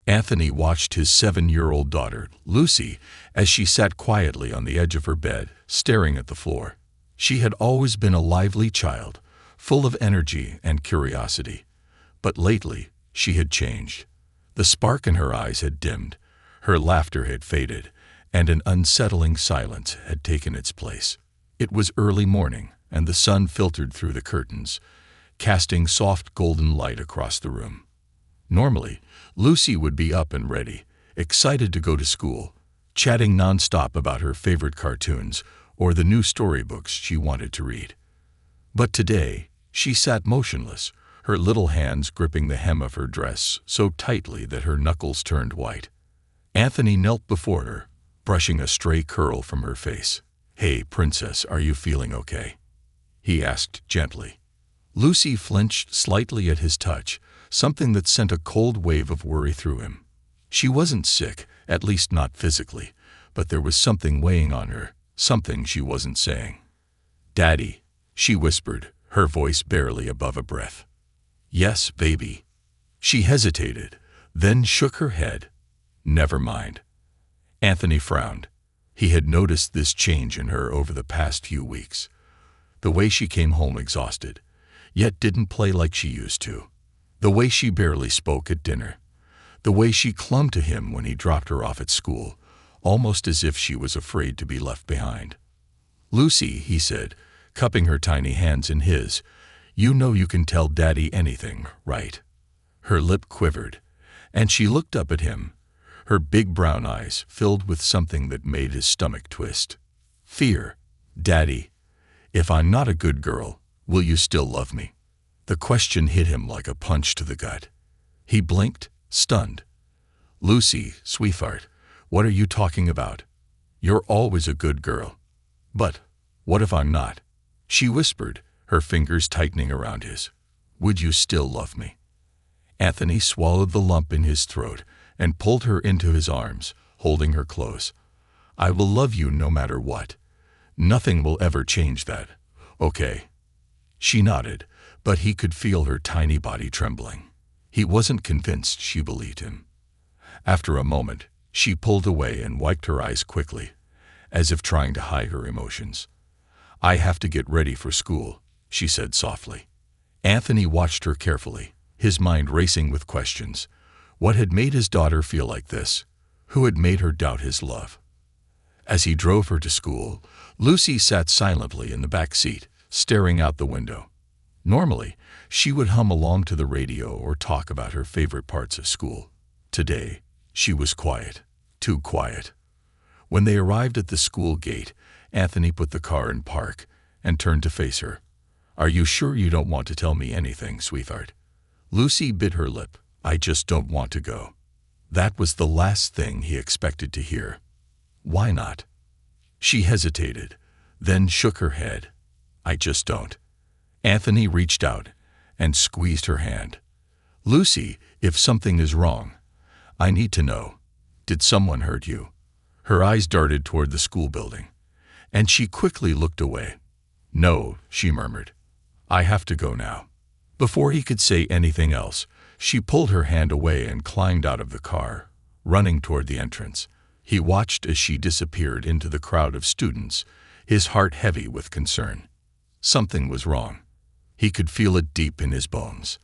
Anthony watched his 7-year-old daughter, Lucy, as she sat quietly on the edge of her bed, staring at the floor. She had always been a lively child, full of energy and curiosity. But lately, she had changed. The spark in her eyes had dimmed, her laughter had faded, and an unsettling silence had taken its place. It was early morning, and the sun filtered through the curtains, casting soft golden light across the room. Normally, Lucy would be up and ready, excited to go to school, chatting nonstop about her favorite cartoons or the new storybooks she wanted to read. But today, she sat motionless, her little hands gripping the hem of her dress so tightly that her knuckles turned white. Anthony knelt before her, brushing a stray curl from her face. "Hey, princess, are you feeling okay?" he asked gently. Lucy flinched slightly at his touch, something that sent a cold wave of worry through him. She wasn't sick, at least not physically, but there was something weighing on her, something she wasn't saying. "Daddy," she whispered, her voice barely above a breath. "Yes, baby." She hesitated, then shook her head. "Never mind." Anthony frowned. He had noticed this change in her over the past few weeks. The way she came home exhausted, yet didn't play like she used to. The way she barely spoke at dinner. The way she clung to him when he dropped her off at school, almost as if she was afraid to be left behind. "Lucy," he said, cupping her tiny hands in his, "you know you can tell Daddy anything, right?" Her lip quivered, and she looked up at him, her big brown eyes filled with something that made his stomach twist. "Fear. Daddy, if I'm not a good girl, will you still love me?" The question hit him like a punch to the gut. He blinked, stunned. "Lucy, sweetheart, what are you talking about? You're always a good girl." "But what if I'm not?" she whispered, her fingers tightening around his. "Would you still love me?" Anthony swallowed the lump in his throat and pulled her into his arms, holding her close. "I will love you no matter what. Nothing will ever change that. Okay?" She nodded, but he could feel her tiny body trembling. He wasn't convinced she believed him. After a moment, she pulled away and wiped her eyes quickly, as if trying to hide her emotions. "I have to get ready for school," she said softly. Anthony watched her carefully, his mind racing with questions. What had made his daughter feel like this? Who had made her doubt his love? As he drove her to school, Lucy sat silently in the back seat, staring out the window. Normally, she would hum along to the radio or talk about her favorite parts of school. Today, she was quiet, too quiet. When they arrived at the school gate, Anthony put the car in park and turned to face her. "Are you sure you don't want to tell me anything, sweetheart?" Lucy bit her lip. "I just don't want to go." That was the last thing he expected to hear. "Why not?" She hesitated, then shook her head. "I just don't." Anthony reached out and squeezed her hand. "Lucy, if something is wrong, I need to know. Did someone hurt you?" Her eyes darted toward the school building, and she quickly looked away. "No," she murmured. "I have to go now." Before he could say anything else, she pulled her hand away and climbed out of the car, running toward the entrance. He watched as she disappeared into the crowd of students, his heart heavy with concern. Something was wrong. He could feel it deep in his bones.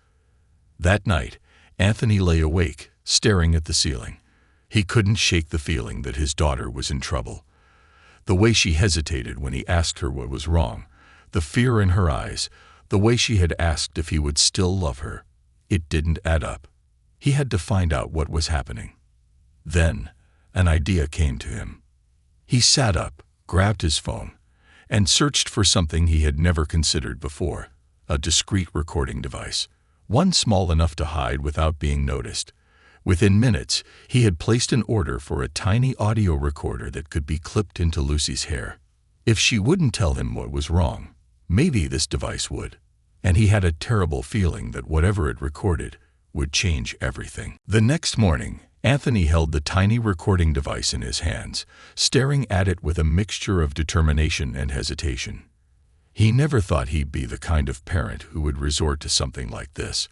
That night, Anthony lay awake, staring at the ceiling. He couldn't shake the feeling that his daughter was in trouble. The way she hesitated when he asked her what was wrong, the fear in her eyes, the way she had asked if he would still love her, it didn't add up. He had to find out what was happening. Then, an idea came to him. He sat up, grabbed his phone, and searched for something he had never considered before, a discreet recording device, one small enough to hide without being noticed. Within minutes, he had placed an order for a tiny audio recorder that could be clipped into Lucy's hair. If she wouldn't tell him what was wrong, maybe this device would. And he had a terrible feeling that whatever it recorded would change everything. The next morning, Anthony held the tiny recording device in his hands, staring at it with a mixture of determination and hesitation. He never thought he'd be the kind of parent who would resort to something like this,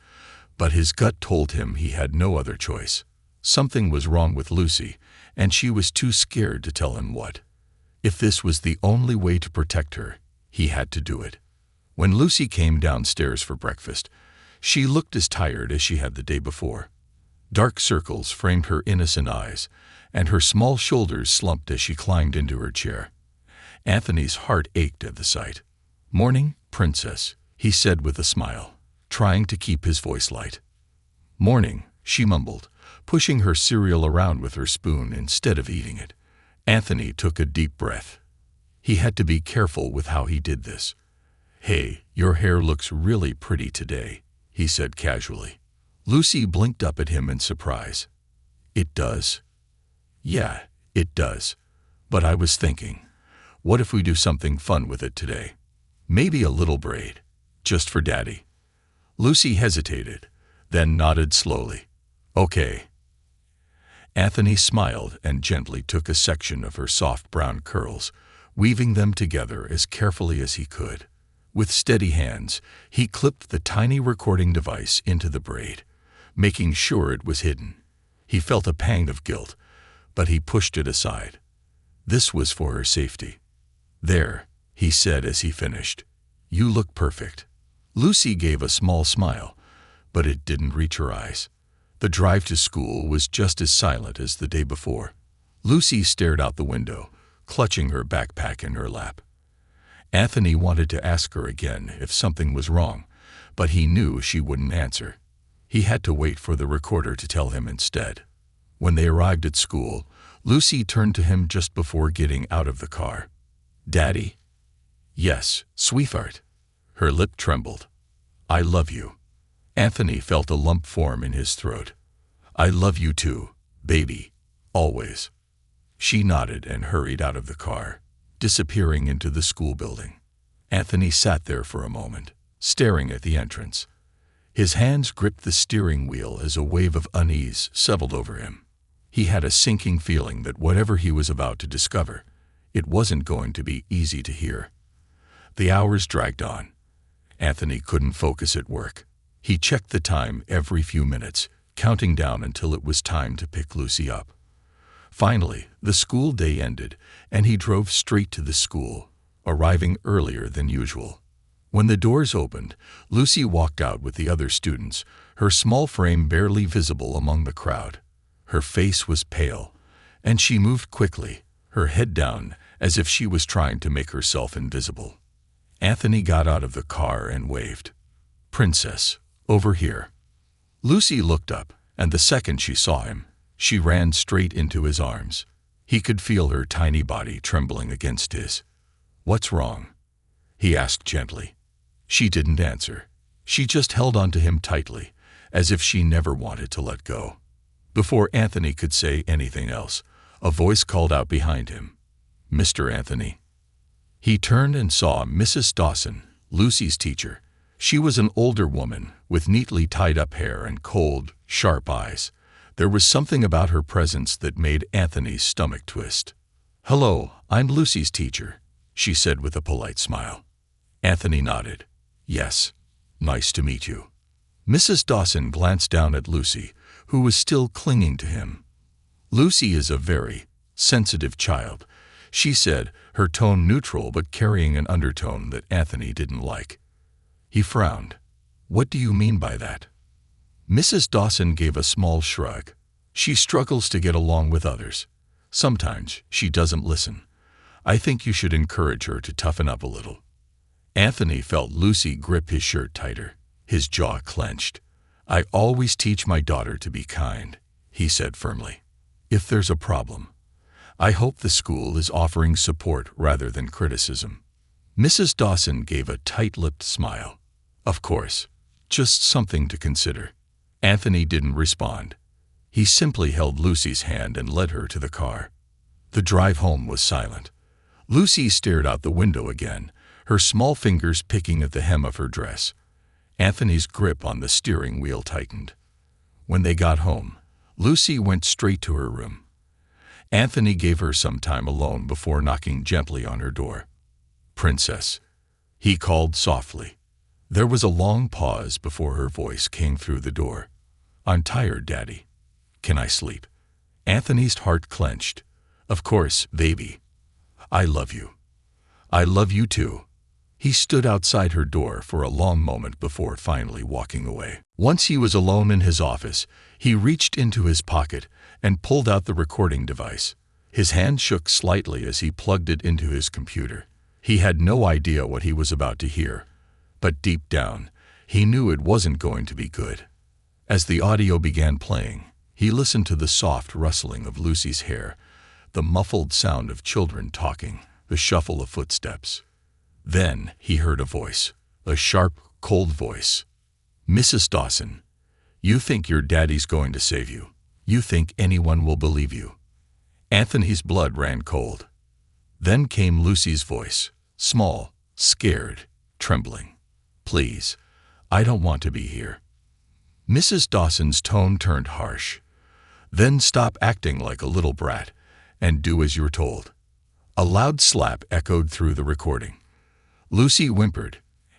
but his gut told him he had no other choice. Something was wrong with Lucy, and she was too scared to tell him what. If this was the only way to protect her, he had to do it. When Lucy came downstairs for breakfast, she looked as tired as she had the day before. Dark circles framed her innocent eyes, and her small shoulders slumped as she climbed into her chair. Anthony's heart ached at the sight. "Morning, Princess," he said with a smile, trying to keep his voice light. "Morning," she mumbled, pushing her cereal around with her spoon instead of eating it. Anthony took a deep breath. He had to be careful with how he did this. "Hey, your hair looks really pretty today," he said casually. Lucy blinked up at him in surprise. "It does?" "Yeah, it does. But I was thinking, what if we do something fun with it today? Maybe a little braid, just for Daddy." Lucy hesitated, then nodded slowly. "Okay." Anthony smiled and gently took a section of her soft brown curls, weaving them together as carefully as he could. With steady hands, he clipped the tiny recording device into the braid, making sure it was hidden. He felt a pang of guilt, but he pushed it aside. This was for her safety. "There," he said as he finished. "You look perfect." Lucy gave a small smile, but it didn't reach her eyes. The drive to school was just as silent as the day before. Lucy stared out the window, clutching her backpack in her lap. Anthony wanted to ask her again if something was wrong, but he knew she wouldn't answer. He had to wait for the recorder to tell him instead. When they arrived at school, Lucy turned to him just before getting out of the car. "Daddy?" "Yes, sweetheart." Her lip trembled. "I love you." Anthony felt a lump form in his throat. "I love you too, baby, always." She nodded and hurried out of the car, disappearing into the school building. Anthony sat there for a moment, staring at the entrance. His hands gripped the steering wheel as a wave of unease settled over him. He had a sinking feeling that whatever he was about to discover, it wasn't going to be easy to hear. The hours dragged on. Anthony couldn't focus at work. He checked the time every few minutes, counting down until it was time to pick Lucy up. Finally, the school day ended, and he drove straight to the school, arriving earlier than usual. When the doors opened, Lucy walked out with the other students, her small frame barely visible among the crowd. Her face was pale, and she moved quickly, her head down, as if she was trying to make herself invisible. Anthony got out of the car and waved. "Princess, over here." Lucy looked up, and the second she saw him, she ran straight into his arms. He could feel her tiny body trembling against his. "What's wrong?" he asked gently. She didn't answer. She just held onto him tightly, as if she never wanted to let go. Before Anthony could say anything else, a voice called out behind him, "Mr. Anthony." He turned and saw Mrs. Dawson, Lucy's teacher. She was an older woman with neatly tied-up hair and cold, sharp eyes. There was something about her presence that made Anthony's stomach twist. "Hello, I'm Lucy's teacher," she said with a polite smile. Anthony nodded. "Yes, nice to meet you." Mrs. Dawson glanced down at Lucy, who was still clinging to him. "Lucy is a very sensitive child," she said, her tone neutral but carrying an undertone that Anthony didn't like. He frowned. "What do you mean by that?" Mrs. Dawson gave a small shrug. "She struggles to get along with others. Sometimes she doesn't listen. I think you should encourage her to toughen up a little." Anthony felt Lucy grip his shirt tighter. His jaw clenched. "I always teach my daughter to be kind," he said firmly. "If there's a problem, I hope the school is offering support rather than criticism." Mrs. Dawson gave a tight-lipped smile. "Of course, just something to consider." Anthony didn't respond. He simply held Lucy's hand and led her to the car. The drive home was silent. Lucy stared out the window again, her small fingers picking at the hem of her dress. Anthony's grip on the steering wheel tightened. When they got home, Lucy went straight to her room. Anthony gave her some time alone before knocking gently on her door. "Princess," he called softly. There was a long pause before her voice came through the door. "I'm tired, Daddy." Can I sleep? Anthony's heart clenched. Of course, baby. I love you. I love you too. He stood outside her door for a long moment before finally walking away. Once he was alone in his office, he reached into his pocket and pulled out the recording device. His hand shook slightly as he plugged it into his computer. He had no idea what he was about to hear, but deep down, he knew it wasn't going to be good. As the audio began playing, he listened to the soft rustling of Lucy's hair, the muffled sound of children talking, the shuffle of footsteps. Then he heard a voice, a sharp, cold voice. Mrs. Dawson, you think your daddy's going to save you. You think anyone will believe you. Anthony's blood ran cold. Then came Lucy's voice, small, scared, trembling. Please, I don't want to be here. Mrs. Dawson's tone turned harsh. Then stop acting like a little brat and do as you're told. A loud slap echoed through the recording. Lucy whimpered.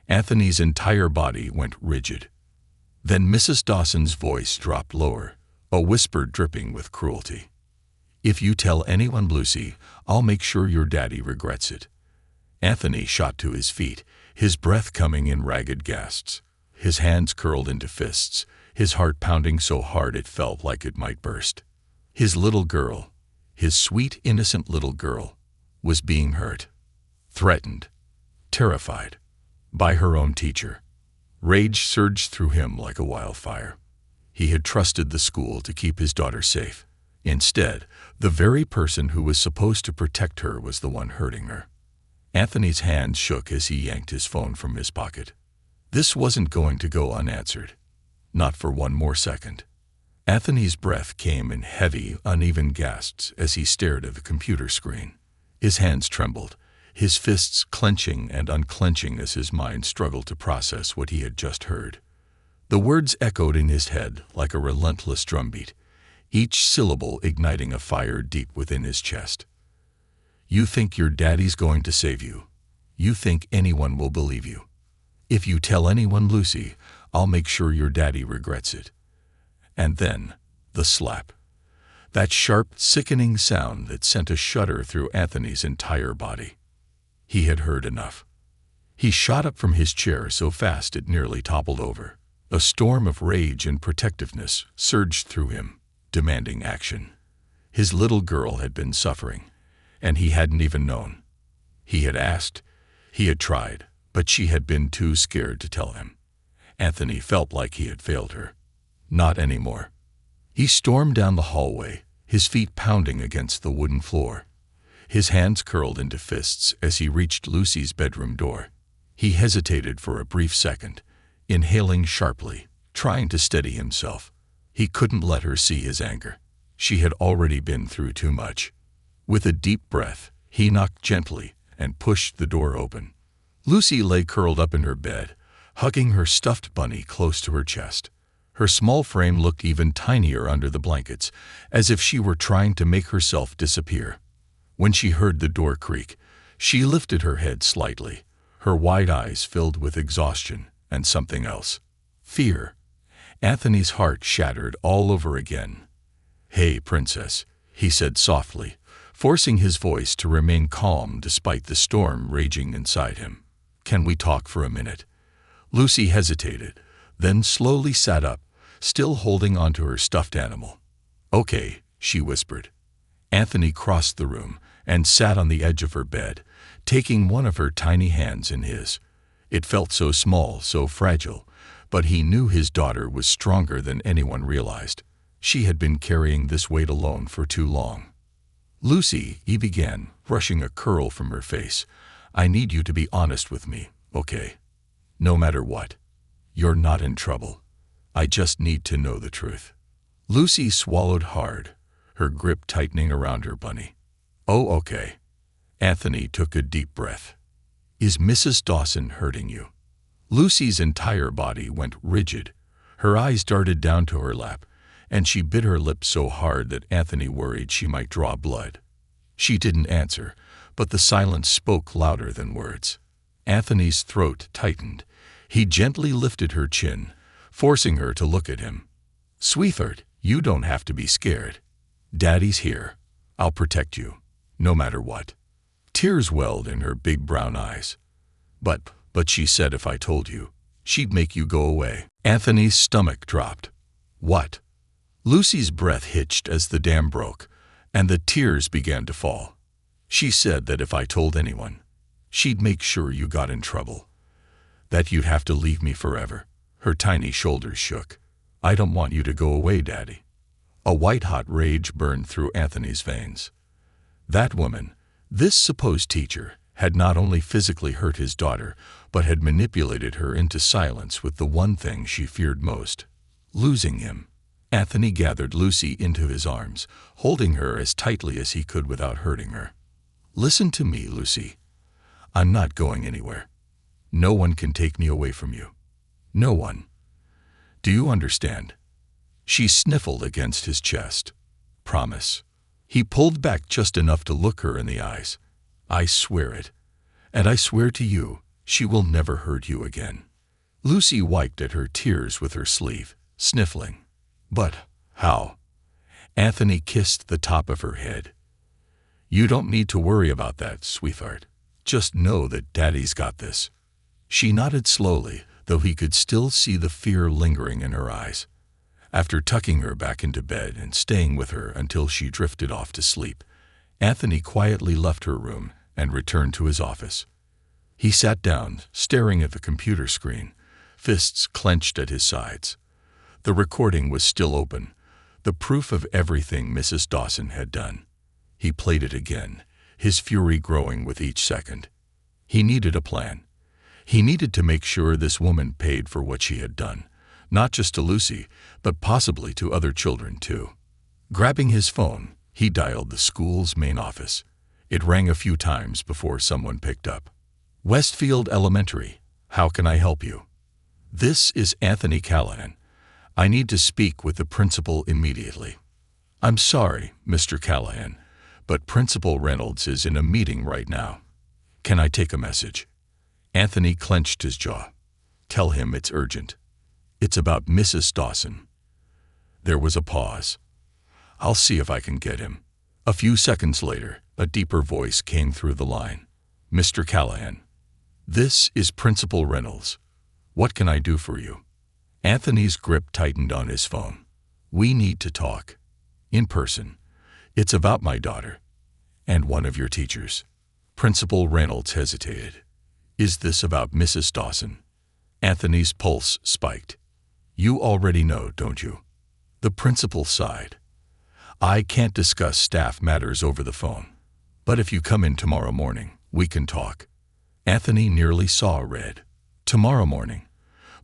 Anthony's entire body went rigid. Then Mrs. Dawson's voice dropped lower, a whisper dripping with cruelty. If you tell anyone, Lucy, I'll make sure your daddy regrets it. Anthony shot to his feet, his breath coming in ragged gasps. His hands curled into fists, his heart pounding so hard it felt like it might burst. His little girl, his sweet, innocent little girl, was being hurt, threatened, terrified, by her own teacher. Rage surged through him like a wildfire. He had trusted the school to keep his daughter safe. Instead, the very person who was supposed to protect her was the one hurting her. Anthony's hands shook as he yanked his phone from his pocket. This wasn't going to go unanswered. Not for one more second. Anthony's breath came in heavy, uneven gasps as he stared at the computer screen. His hands trembled, his fists clenching and unclenching as his mind struggled to process what he had just heard. The words echoed in his head like a relentless drumbeat, each syllable igniting a fire deep within his chest. You think your daddy's going to save you. You think anyone will believe you. If you tell anyone, Lucy, I'll make sure your daddy regrets it. And then, the slap. That sharp, sickening sound that sent a shudder through Anthony's entire body. He had heard enough. He shot up from his chair so fast it nearly toppled over. A storm of rage and protectiveness surged through him, demanding action. His little girl had been suffering, and he hadn't even known. He had asked, he had tried, but she had been too scared to tell him. Anthony felt like he had failed her. Not anymore. He stormed down the hallway, his feet pounding against the wooden floor. His hands curled into fists as he reached Lucy's bedroom door. He hesitated for a brief second, inhaling sharply, trying to steady himself. He couldn't let her see his anger. She had already been through too much. With a deep breath, he knocked gently and pushed the door open. Lucy lay curled up in her bed, hugging her stuffed bunny close to her chest. Her small frame looked even tinier under the blankets, as if she were trying to make herself disappear. When she heard the door creak, she lifted her head slightly, her wide eyes filled with exhaustion and something else. Fear. Anthony's heart shattered all over again. "Hey, princess," he said softly, forcing his voice to remain calm despite the storm raging inside him. "Can we talk for a minute?" Lucy hesitated, then slowly sat up, still holding onto her stuffed animal. "Okay," she whispered. Anthony crossed the room and sat on the edge of her bed, taking one of her tiny hands in his. It felt so small, so fragile, but he knew his daughter was stronger than anyone realized. She had been carrying this weight alone for too long. "Lucy," he began, brushing a curl from her face, "I need you to be honest with me, okay? No matter what. You're not in trouble. I just need to know the truth." Lucy swallowed hard, her grip tightening around her bunny. "Oh, okay." Anthony took a deep breath. "Is Mrs. Dawson hurting you?" Lucy's entire body went rigid. Her eyes darted down to her lap, and she bit her lips so hard that Anthony worried she might draw blood. She didn't answer, but the silence spoke louder than words. Anthony's throat tightened. He gently lifted her chin, forcing her to look at him. "Sweetheart," You don't have to be scared. Daddy's here. I'll protect you, no matter what." Tears welled in her big brown eyes. But she said if I told you, she'd make you go away." Anthony's stomach dropped. What? Lucy's breath hitched as the dam broke, and the tears began to fall. She said that if I told anyone, she'd make sure you got in trouble. That you'd have to leave me forever. Her tiny shoulders shook. "I don't want you to go away, Daddy." A white-hot rage burned through Anthony's veins. That woman, this supposed teacher, had not only physically hurt his daughter, but had manipulated her into silence with the one thing she feared most: losing him. Anthony gathered Lucy into his arms, holding her as tightly as he could without hurting her. "Listen to me, Lucy. I'm not going anywhere. No one can take me away from you. No one. Do you understand?" She sniffled against his chest. "Promise." He pulled back just enough to look her in the eyes. "I swear it. And I swear to you, she will never hurt you again." Lucy wiped at her tears with her sleeve, sniffling. "But how?" Anthony kissed the top of her head. "You don't need to worry about that, sweetheart. Just know that Daddy's got this." She nodded slowly, though he could still see the fear lingering in her eyes. After tucking her back into bed and staying with her until she drifted off to sleep, Anthony quietly left her room and returned to his office. He sat down, staring at the computer screen, fists clenched at his sides. The recording was still open, the proof of everything Mrs. Dawson had done. He played it again, his fury growing with each second. He needed a plan. He needed to make sure this woman paid for what she had done, not just to Lucy, but possibly to other children too. Grabbing his phone, he dialed the school's main office. It rang a few times before someone picked up. "Westfield Elementary, how can I help you?" "This is Anthony Callahan. I need to speak with the principal immediately." "I'm sorry, Mr. Callahan, but Principal Reynolds is in a meeting right now. Can I take a message?" Anthony clenched his jaw. "Tell him it's urgent. It's about Mrs. Dawson." There was a pause. "I'll see if I can get him." A few seconds later, a deeper voice came through the line. "Mr. Callahan, this is Principal Reynolds. What can I do for you?" Anthony's grip tightened on his phone. "We need to talk. In person. It's about my daughter. And one of your teachers." Principal Reynolds hesitated. "Is this about Mrs. Dawson?" Anthony's pulse spiked. "You already know, don't you?" The principal sighed. "I can't discuss staff matters over the phone. But if you come in tomorrow morning, we can talk." Anthony nearly saw red. "Tomorrow morning?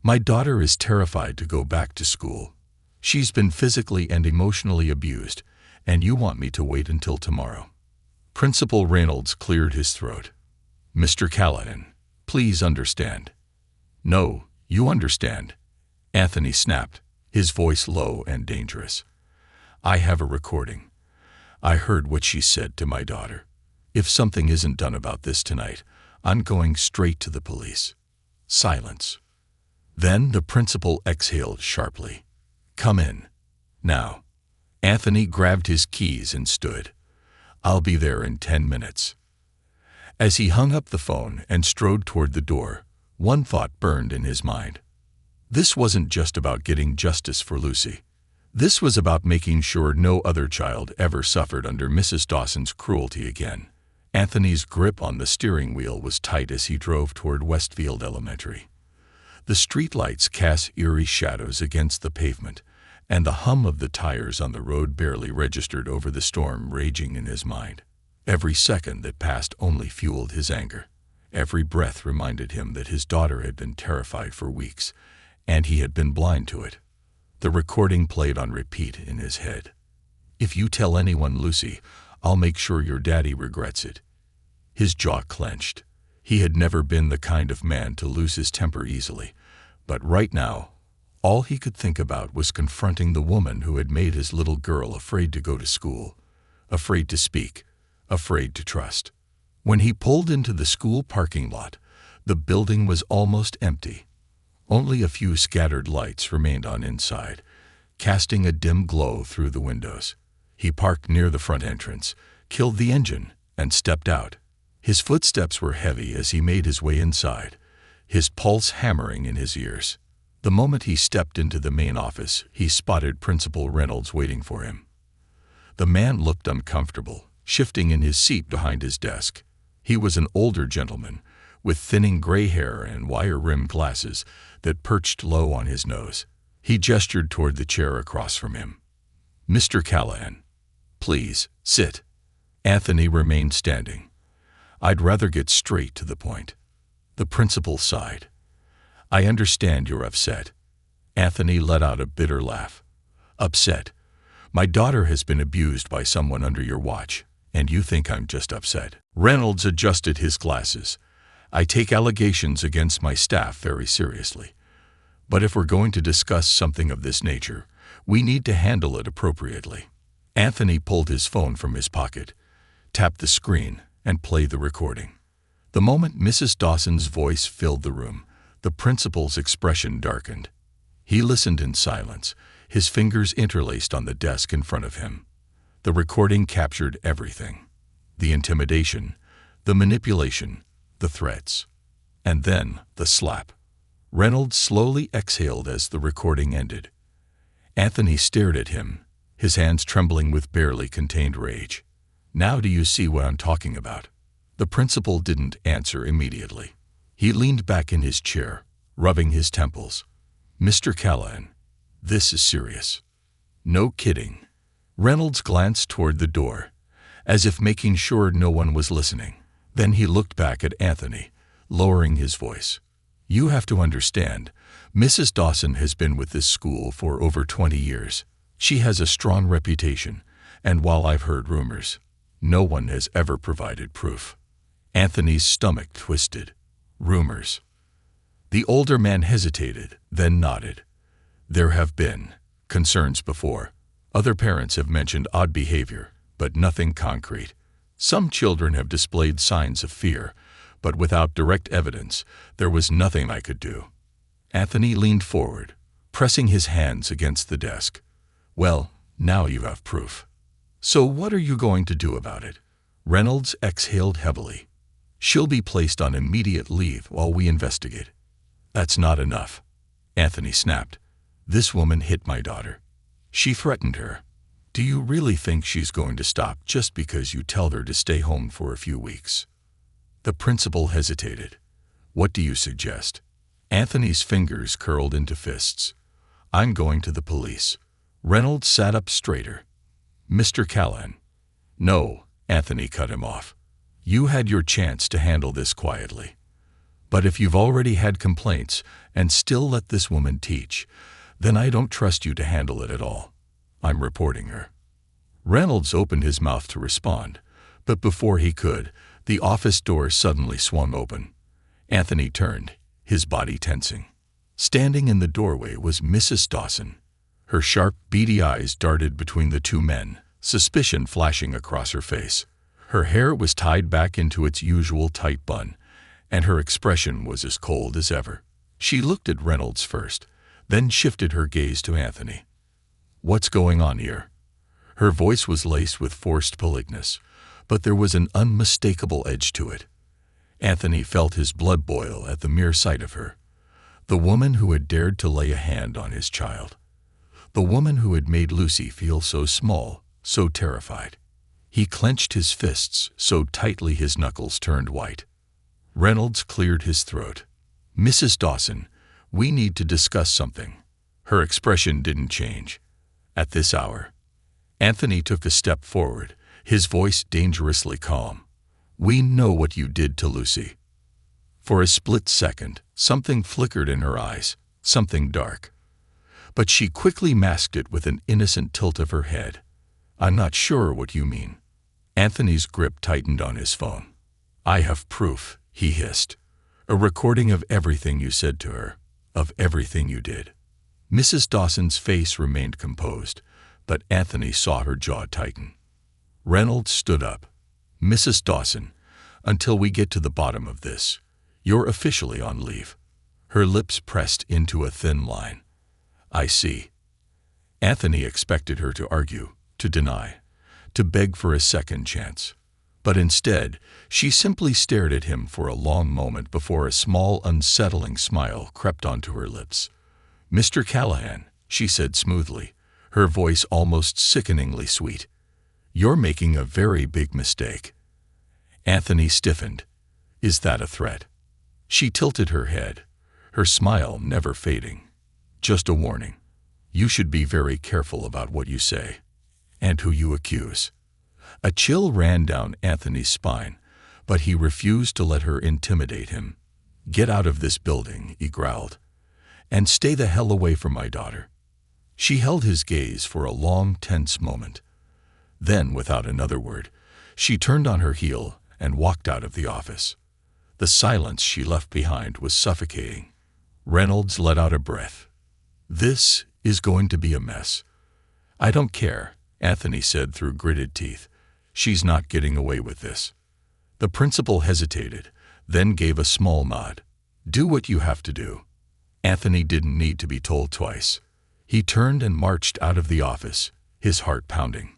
My daughter is terrified to go back to school. She's been physically and emotionally abused, and you want me to wait until tomorrow?" Principal Reynolds cleared his throat. "Mr. Callahan, please understand." "No, you understand," Anthony snapped, his voice low and dangerous. "I have a recording. I heard what she said to my daughter. If something isn't done about this tonight, I'm going straight to the police." Silence. Then the principal exhaled sharply. "Come in. Now." Anthony grabbed his keys and stood. "I'll be there in 10 minutes." As he hung up the phone and strode toward the door, one thought burned in his mind. This wasn't just about getting justice for Lucy. This was about making sure no other child ever suffered under Mrs. Dawson's cruelty again. Anthony's grip on the steering wheel was tight as he drove toward Westfield Elementary. The streetlights cast eerie shadows against the pavement, and the hum of the tires on the road barely registered over the storm raging in his mind. Every second that passed only fueled his anger. Every breath reminded him that his daughter had been terrified for weeks, and he had been blind to it. The recording played on repeat in his head. "If you tell anyone, Lucy, I'll make sure your daddy regrets it." His jaw clenched. He had never been the kind of man to lose his temper easily, but right now, all he could think about was confronting the woman who had made his little girl afraid to go to school, afraid to speak, afraid to trust. When he pulled into the school parking lot, the building was almost empty. Only a few scattered lights remained on inside, casting a dim glow through the windows. He parked near the front entrance, killed the engine, and stepped out. His footsteps were heavy as he made his way inside, his pulse hammering in his ears. The moment he stepped into the main office, he spotted Principal Reynolds waiting for him. The man looked uncomfortable, shifting in his seat behind his desk. He was an older gentleman, with thinning gray hair and wire-rimmed glasses that perched low on his nose. He gestured toward the chair across from him. "Mr. Callahan, please, sit." Anthony remained standing. "I'd rather get straight to the point." The principal sighed. "I understand you're upset." Anthony let out a bitter laugh. "Upset? My daughter has been abused by someone under your watch, and you think I'm just upset?" Reynolds adjusted his glasses. "I take allegations against my staff very seriously. But if we're going to discuss something of this nature, we need to handle it appropriately." Anthony pulled his phone from his pocket, tapped the screen, and played the recording. The moment Mrs. Dawson's voice filled the room, the principal's expression darkened. He listened in silence, his fingers interlaced on the desk in front of him. The recording captured everything: the intimidation, the manipulation, the threats, and then the slap. Reynolds slowly exhaled as the recording ended. Anthony stared at him, his hands trembling with barely contained rage. "Now do you see what I'm talking about?" The principal didn't answer immediately. He leaned back in his chair, rubbing his temples. "Mr. Callahan, this is serious." "No kidding." Reynolds glanced toward the door, as if making sure no one was listening. Then he looked back at Anthony, lowering his voice. "You have to understand, Mrs. Dawson has been with this school for over 20 years. She has a strong reputation, and while I've heard rumors, no one has ever provided proof." Anthony's stomach twisted. "Rumors?" The older man hesitated, then nodded. "There have been concerns before. Other parents have mentioned odd behavior, but nothing concrete. Some children have displayed signs of fear, but without direct evidence, there was nothing I could do." Anthony leaned forward, pressing his hands against the desk. "Well, now you have proof. So what are you going to do about it?" Reynolds exhaled heavily. "She'll be placed on immediate leave while we investigate." "That's not enough," Anthony snapped. "This woman hit my daughter. She threatened her. Do you really think she's going to stop just because you tell her to stay home for a few weeks?" The principal hesitated. "What do you suggest?" Anthony's fingers curled into fists. "I'm going to the police." Reynolds sat up straighter. "Mr. Callahan." "No," Anthony cut him off. "You had your chance to handle this quietly. But if you've already had complaints and still let this woman teach, then I don't trust you to handle it at all. I'm reporting her." Reynolds opened his mouth to respond, but before he could, the office door suddenly swung open. Anthony turned, his body tensing. Standing in the doorway was Mrs. Dawson. Her sharp, beady eyes darted between the two men, suspicion flashing across her face. Her hair was tied back into its usual tight bun, and her expression was as cold as ever. She looked at Reynolds first, then shifted her gaze to Anthony. "What's going on here?" Her voice was laced with forced politeness, but there was an unmistakable edge to it. Anthony felt his blood boil at the mere sight of her. The woman who had dared to lay a hand on his child. The woman who had made Lucy feel so small, so terrified. He clenched his fists so tightly his knuckles turned white. Reynolds cleared his throat. "Mrs. Dawson, we need to discuss something." Her expression didn't change. At this hour, Anthony took a step forward, his voice dangerously calm. "We know what you did to Lucy." For a split second, something flickered in her eyes, something dark. But she quickly masked it with an innocent tilt of her head. "I'm not sure what you mean." Anthony's grip tightened on his phone. "I have proof," he hissed. "A recording of everything you said to her, of everything you did." Mrs. Dawson's face remained composed, but Anthony saw her jaw tighten. Reynolds stood up. "Mrs. Dawson, until we get to the bottom of this, you're officially on leave." Her lips pressed into a thin line. "I see." Anthony expected her to argue, to deny, to beg for a second chance. But instead, she simply stared at him for a long moment before a small, unsettling smile crept onto her lips. "Mr. Callahan," she said smoothly, her voice almost sickeningly sweet, "you're making a very big mistake." Anthony stiffened. "Is that a threat?" She tilted her head, her smile never fading. "Just a warning. You should be very careful about what you say, and who you accuse." A chill ran down Anthony's spine, but he refused to let her intimidate him. "Get out of this building," he growled, "and stay the hell away from my daughter." She held his gaze for a long, tense moment. Then, without another word, she turned on her heel and walked out of the office. The silence she left behind was suffocating. Reynolds let out a breath. "This is going to be a mess." "I don't care," Anthony said through gritted teeth. "She's not getting away with this." The principal hesitated, then gave a small nod. "Do what you have to do." Anthony didn't need to be told twice. He turned and marched out of the office, his heart pounding.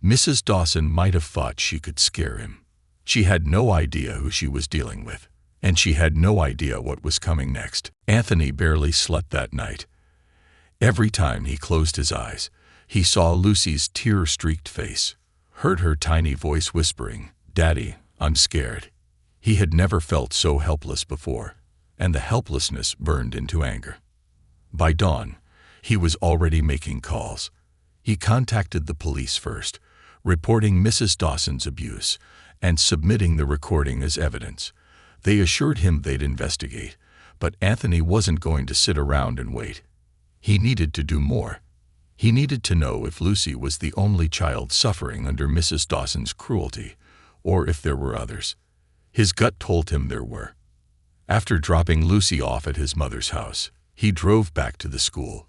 Mrs. Dawson might have thought she could scare him. She had no idea who she was dealing with, and she had no idea what was coming next. Anthony barely slept that night. Every time he closed his eyes, he saw Lucy's tear-streaked face, heard her tiny voice whispering, "Daddy, I'm scared." He had never felt so helpless before, and the helplessness burned into anger. By dawn, he was already making calls. He contacted the police first, reporting Mrs. Dawson's abuse and submitting the recording as evidence. They assured him they'd investigate, but Anthony wasn't going to sit around and wait. He needed to do more. He needed to know if Lucy was the only child suffering under Mrs. Dawson's cruelty, or if there were others. His gut told him there were. After dropping Lucy off at his mother's house, he drove back to the school.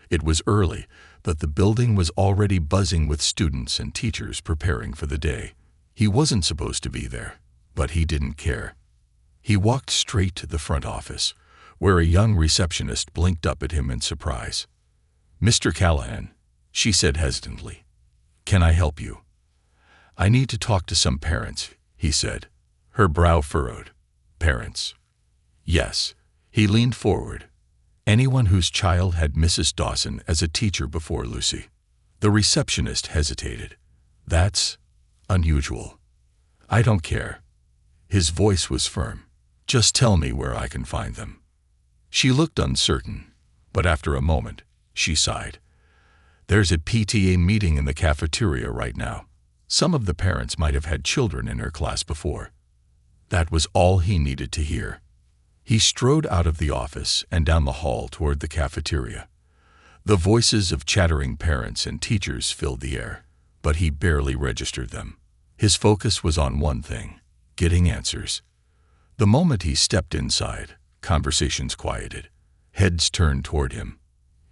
It was early, but the building was already buzzing with students and teachers preparing for the day. He wasn't supposed to be there, but he didn't care. He walked straight to the front office, where a young receptionist blinked up at him in surprise. "Mr. Callahan," she said hesitantly, "can I help you?" "I need to talk to some parents," he said. Her brow furrowed. "Parents?" "Yes." He leaned forward. "Anyone whose child had Mrs. Dawson as a teacher before Lucy." The receptionist hesitated. "That's unusual." "I don't care." His voice was firm. "Just tell me where I can find them." She looked uncertain, but after a moment, she sighed. "There's a PTA meeting in the cafeteria right now. Some of the parents might have had children in her class before." That was all he needed to hear. He strode out of the office and down the hall toward the cafeteria. The voices of chattering parents and teachers filled the air, but he barely registered them. His focus was on one thing: getting answers. The moment he stepped inside, conversations quieted. Heads turned toward him.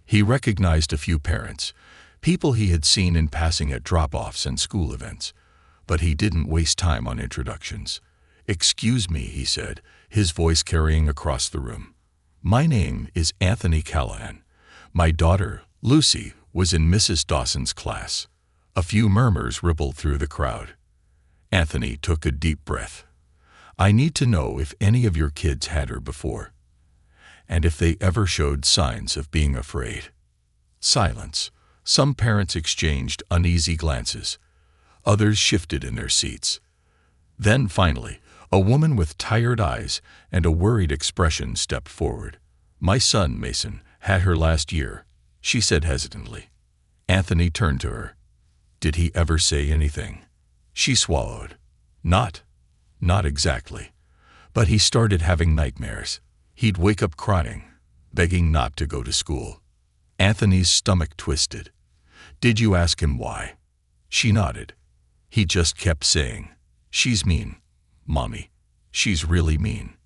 He recognized a few parents, people he had seen in passing at drop-offs and school events, but he didn't waste time on introductions. "Excuse me," he said, his voice carrying across the room. "My name is Anthony Callahan. My daughter, Lucy, was in Mrs. Dawson's class." A few murmurs rippled through the crowd. Anthony took a deep breath. "I need to know if any of your kids had her before, and if they ever showed signs of being afraid." Silence. Some parents exchanged uneasy glances. Others shifted in their seats. Then, finally, a woman with tired eyes and a worried expression stepped forward. "My son, Mason, had her last year," she said hesitantly. Anthony turned to her. "Did he ever say anything?" She swallowed. Not exactly. But he started having nightmares. He'd wake up crying, begging not to go to school." Anthony's stomach twisted. "Did you ask him why?" She nodded. He just kept saying, "She's mean, Mommy. She's really mean."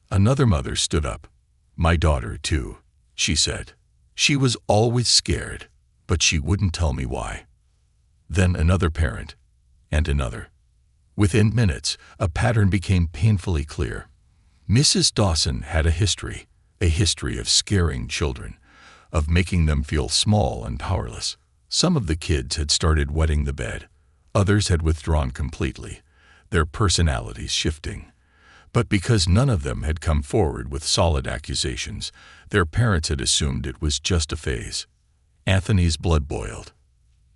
Another mother stood up. "My daughter, too," she said. "She was always scared, but she wouldn't tell me why." Then another parent, and another. Within minutes, a pattern became painfully clear. Mrs. Dawson had a history of scaring children, of making them feel small and powerless. Some of the kids had started wetting the bed. Others had withdrawn completely, their personalities shifting. But because none of them had come forward with solid accusations, their parents had assumed it was just a phase. Anthony's blood boiled.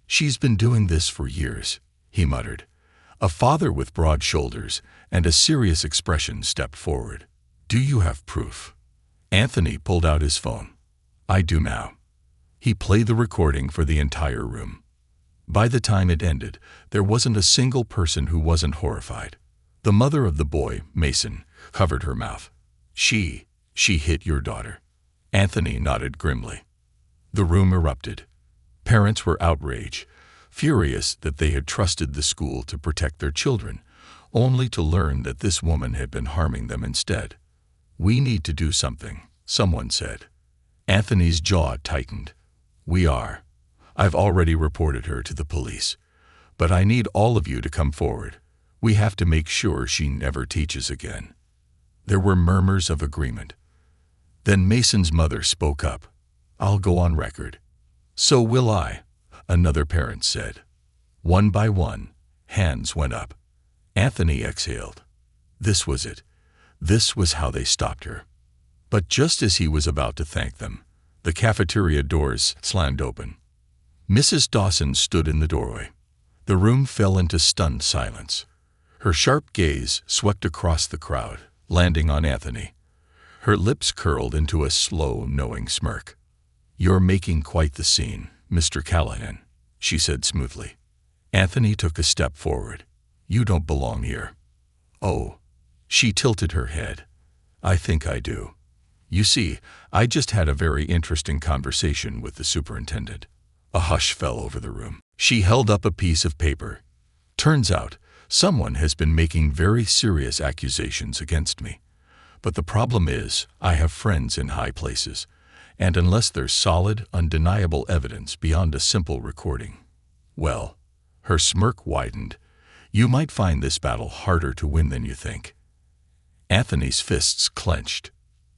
"She's been doing this for years," he muttered. A father with broad shoulders and a serious expression stepped forward. "Do you have proof?" Anthony pulled out his phone. "I do now." He played the recording for the entire room. By the time it ended, there wasn't a single person who wasn't horrified. The mother of the boy, Mason, covered her mouth. She hit your daughter." Anthony nodded grimly. The room erupted. Parents were outraged, furious that they had trusted the school to protect their children, only to learn that this woman had been harming them instead. "We need to do something," someone said. Anthony's jaw tightened. "We are. I've already reported her to the police. But I need all of you to come forward. We have to make sure she never teaches again." There were murmurs of agreement. Then Mason's mother spoke up. "I'll go on record." "So will I," another parent said. One by one, hands went up. Anthony exhaled. This was it. This was how they stopped her. But just as he was about to thank them, the cafeteria doors slammed open. Mrs. Dawson stood in the doorway. The room fell into stunned silence. Her sharp gaze swept across the crowd, landing on Anthony. Her lips curled into a slow, knowing smirk. "You're making quite the scene, Mr. Callahan," she said smoothly. Anthony took a step forward. "You don't belong here." "Oh." She tilted her head. "I think I do. You see, I just had a very interesting conversation with the superintendent." A hush fell over the room. She held up a piece of paper. "Turns out, someone has been making very serious accusations against me. But the problem is, I have friends in high places, and unless there's solid, undeniable evidence beyond a simple recording, well," her smirk widened, "you might find this battle harder to win than you think." Anthony's fists clenched.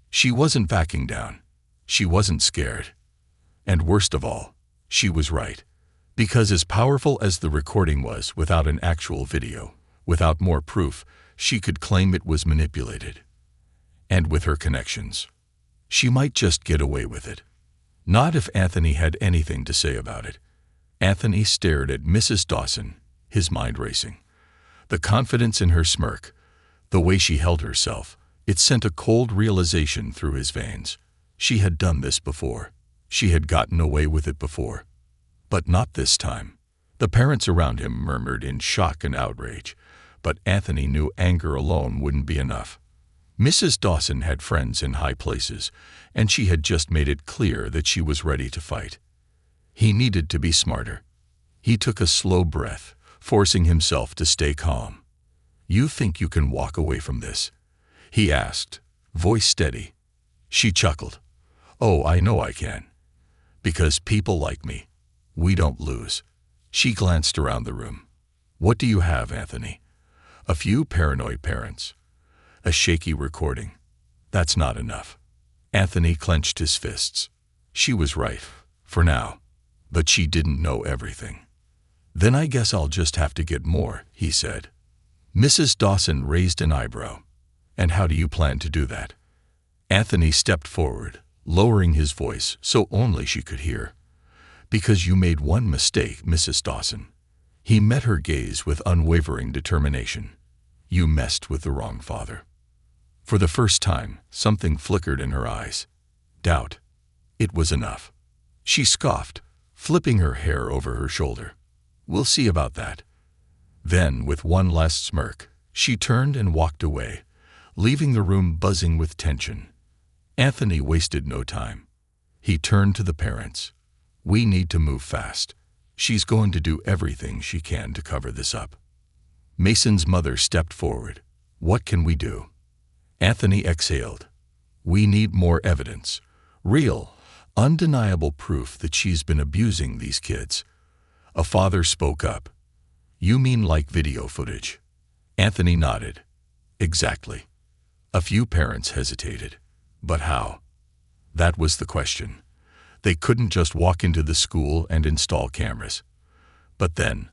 She wasn't backing down. She wasn't scared. And worst of all, she was right. Because as powerful as the recording was without an actual video, without more proof, she could claim it was manipulated. And with her connections, she might just get away with it. Not if Anthony had anything to say about it. Anthony stared at Mrs. Dawson, his mind racing. The confidence in her smirk, the way she held herself, it sent a cold realization through his veins. She had done this before. She had gotten away with it before. But not this time. The parents around him murmured in shock and outrage, but Anthony knew anger alone wouldn't be enough. Mrs. Dawson had friends in high places, and she had just made it clear that she was ready to fight. He needed to be smarter. He took a slow breath, forcing himself to stay calm. "You think you can walk away from this?" he asked, voice steady. She chuckled. "Oh, I know I can. Because people like me, we don't lose." She glanced around the room. "What do you have, Anthony?" "A few paranoid parents. A shaky recording. That's not enough." Anthony clenched his fists. She was right, for now. But she didn't know everything. "Then I guess I'll just have to get more," he said. Mrs. Dawson raised an eyebrow. "And how do you plan to do that?" Anthony stepped forward, lowering his voice so only she could hear. "Because you made one mistake, Mrs. Dawson." He met her gaze with unwavering determination. "You messed with the wrong father." For the first time, something flickered in her eyes. Doubt. It was enough. She scoffed, flipping her hair over her shoulder. "We'll see about that." Then, with one last smirk, she turned and walked away, leaving the room buzzing with tension. Anthony wasted no time. He turned to the parents. "We need to move fast. She's going to do everything she can to cover this up." Mason's mother stepped forward. "What can we do?" Anthony exhaled. "We need more evidence. Real, undeniable proof that she's been abusing these kids." A father spoke up. "You mean like video footage?" Anthony nodded. "Exactly." A few parents hesitated. But how? That was the question. They couldn't just walk into the school and install cameras. But then,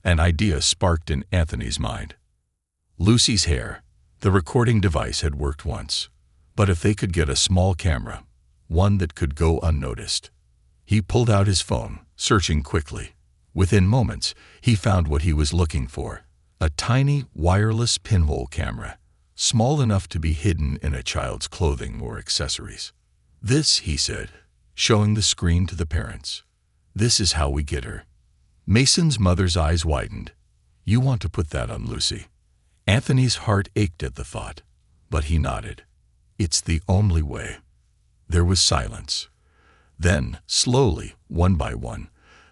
an idea sparked in Anthony's mind. Lucy's hair. The recording device had worked once. But if they could get a small camera, one that could go unnoticed. He pulled out his phone, searching quickly. Within moments, he found what he was looking for. A tiny, wireless pinhole camera, small enough to be hidden in a child's clothing or accessories. "This," he said, showing the screen to the parents. "This is how we get her." Mason's mother's eyes widened. "You want to put that on Lucy?" Anthony's heart ached at the thought, but he nodded. "It's the only way." There was silence. Then, slowly, one by one,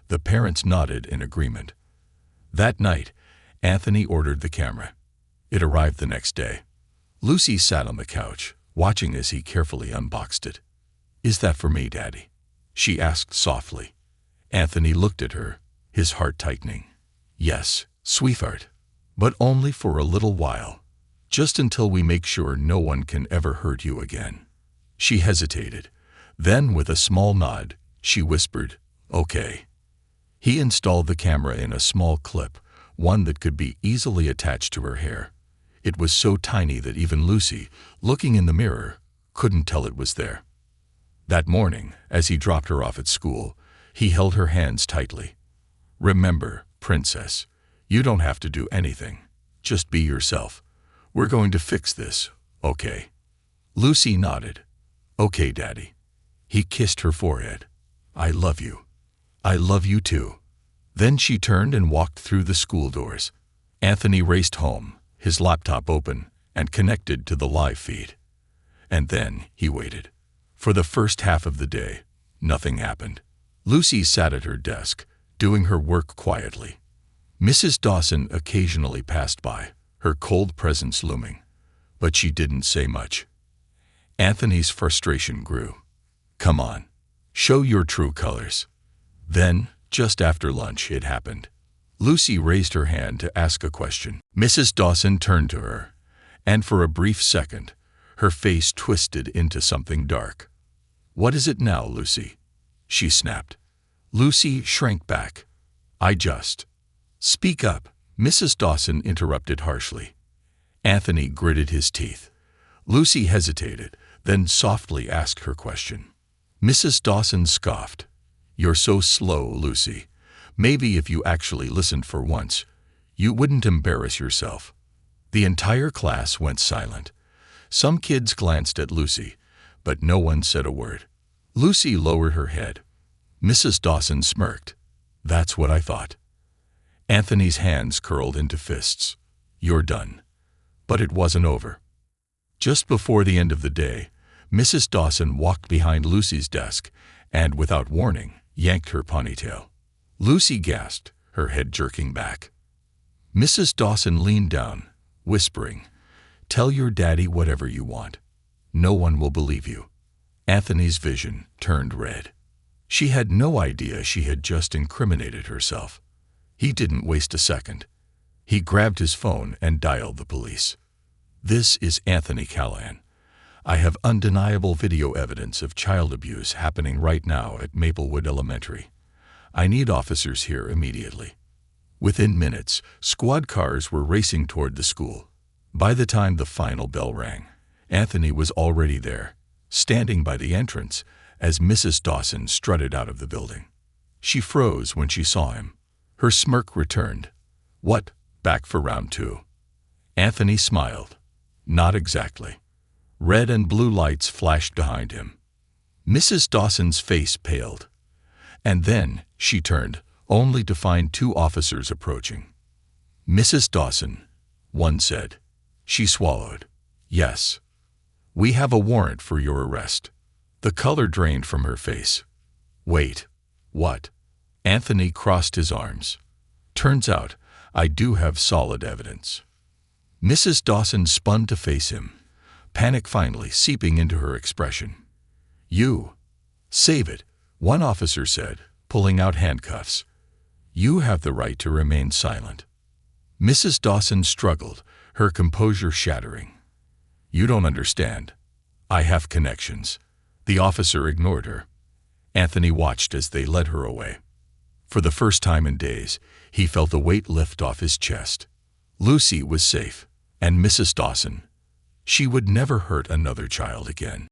the parents nodded in agreement. That night, Anthony ordered the camera. It arrived the next day. Lucy sat on the couch, watching as he carefully unboxed it. "Is that for me, Daddy?" she asked softly. Anthony looked at her, his heart tightening. "Yes, sweetheart, but only for a little while, just until we make sure no one can ever hurt you again." She hesitated. Then, with a small nod, she whispered, "Okay." He installed the camera in a small clip, one that could be easily attached to her hair. It was so tiny that even Lucy, looking in the mirror, couldn't tell it was there. That morning, as he dropped her off at school, he held her hands tightly. "Remember, Princess, you don't have to do anything. Just be yourself. We're going to fix this, okay?" Lucy nodded. "Okay, Daddy." He kissed her forehead. "I love you. I love you too." Then she turned and walked through the school doors. Anthony raced home, his laptop open and connected to the live feed. And then he waited. For the first half of the day, nothing happened. Lucy sat at her desk, doing her work quietly. Mrs. Dawson occasionally passed by, her cold presence looming, but she didn't say much. Anthony's frustration grew. "Come on, show your true colors." Then, just after lunch, it happened. Lucy raised her hand to ask a question. Mrs. Dawson turned to her, and for a brief second, her face twisted into something dark. "What is it now, Lucy?" she snapped. Lucy shrank back. "I just—" "Speak up," Mrs. Dawson interrupted harshly. Anthony gritted his teeth. Lucy hesitated, then softly asked her question. Mrs. Dawson scoffed. "You're so slow, Lucy. Maybe if you actually listened for once, you wouldn't embarrass yourself." The entire class went silent. Some kids glanced at Lucy, but no one said a word. Lucy lowered her head. Mrs. Dawson smirked. "That's what I thought." Anthony's hands curled into fists. "You're done." But it wasn't over. Just before the end of the day, Mrs. Dawson walked behind Lucy's desk and, without warning, yanked her ponytail. Lucy gasped, her head jerking back. Mrs. Dawson leaned down, whispering, "Tell your daddy whatever you want. No one will believe you." Anthony's vision turned red. She had no idea she had just incriminated herself. He didn't waste a second. He grabbed his phone and dialed the police. "This is Anthony Callahan. I have undeniable video evidence of child abuse happening right now at Maplewood Elementary. I need officers here immediately." Within minutes, squad cars were racing toward the school. By the time the final bell rang, Anthony was already there, standing by the entrance as Mrs. Dawson strutted out of the building. She froze when she saw him. Her smirk returned. "What, back for round 2?" Anthony smiled. "Not exactly." Red and blue lights flashed behind him. Mrs. Dawson's face paled. And then she turned, only to find 2 officers approaching. "Mrs. Dawson," one said. She swallowed. "Yes. We have a warrant for your arrest." The color drained from her face. "Wait. What?" Anthony crossed his arms. "Turns out, I do have solid evidence." Mrs. Dawson spun to face him, panic finally seeping into her expression. "You. Save it," one officer said, pulling out handcuffs. "You have the right to remain silent." Mrs. Dawson struggled, her composure shattering. "You don't understand. I have connections." The officer ignored her. Anthony watched as they led her away. For the first time in days, he felt a weight lift off his chest. Lucy was safe, and Mrs. Dawson, she would never hurt another child again.